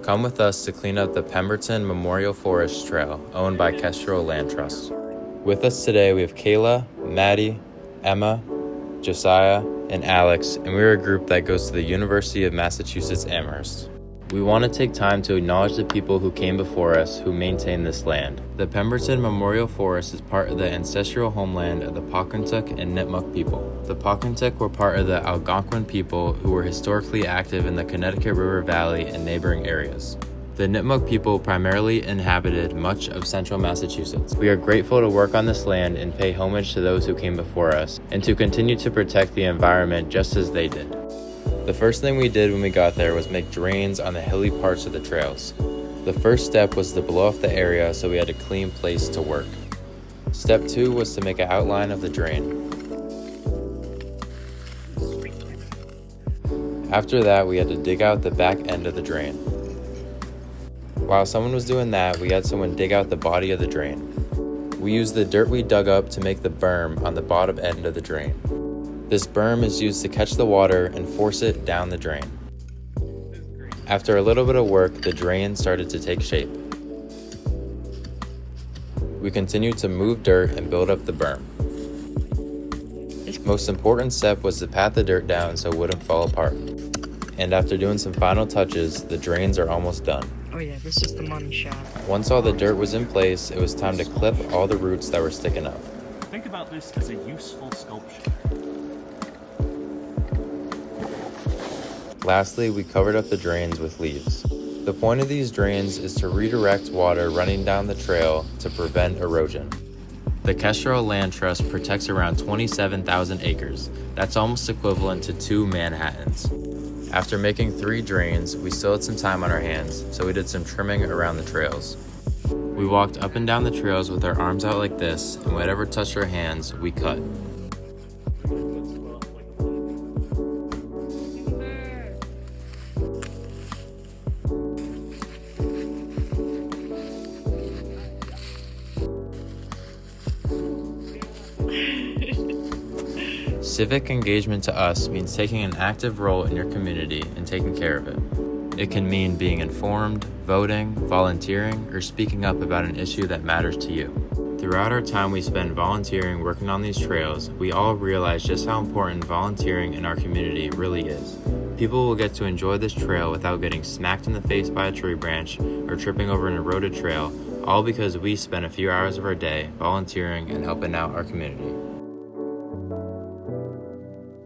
Come with us to clean up the Pemberton Memorial Forest Trail, owned by Kestrel Land Trust. With us today, we have Kayla, Maddie, Emma, Josiah, and Alex, and we're a group that goes to the University of Massachusetts Amherst. We want to take time to acknowledge the people who came before us who maintain this land. The Pemberton Memorial Forest is part of the ancestral homeland of the Pawcatuck and Nipmuc people. The Pawcatuck were part of the Algonquin people who were historically active in the Connecticut River Valley and neighboring areas. The Nipmuc people primarily inhabited much of central Massachusetts. We are grateful to work on this land and pay homage to those who came before us, and to continue to protect the environment just as they did. The first thing we did when we got there was make drains on the hilly parts of the trails. The first step was to blow off the area so we had a clean place to work. Step 2 was to make an outline of the drain. After that, we had to dig out the back end of the drain. While someone was doing that, we had someone dig out the body of the drain. We used the dirt we dug up to make the berm on the bottom end of the drain. This berm is used to catch the water and force it down the drain. After a little bit of work, the drain started to take shape. We continued to move dirt and build up the berm. Most important step was to pat the dirt down so it wouldn't fall apart. And after doing some final touches, the drains are almost done. Oh yeah, this is the money shot. Once all the dirt was in place, it was time to clip all the roots that were sticking up. Think about this as a useful sculpture. Lastly, we covered up the drains with leaves. The point of these drains is to redirect water running down the trail to prevent erosion. The Kestrel Land Trust protects around 27,000 acres. That's almost equivalent to 2 Manhattans. After making 3 drains, we still had some time on our hands, so we did some trimming around the trails. We walked up and down the trails with our arms out like this, and whatever touched our hands, we cut. Civic engagement to us means taking an active role in your community and taking care of it. It can mean being informed, voting, volunteering, or speaking up about an issue that matters to you. Throughout our time we spend volunteering working on these trails, we all realize just how important volunteering in our community really is. People will get to enjoy this trail without getting smacked in the face by a tree branch or tripping over an eroded trail, all because we spend a few hours of our day volunteering and helping out our community.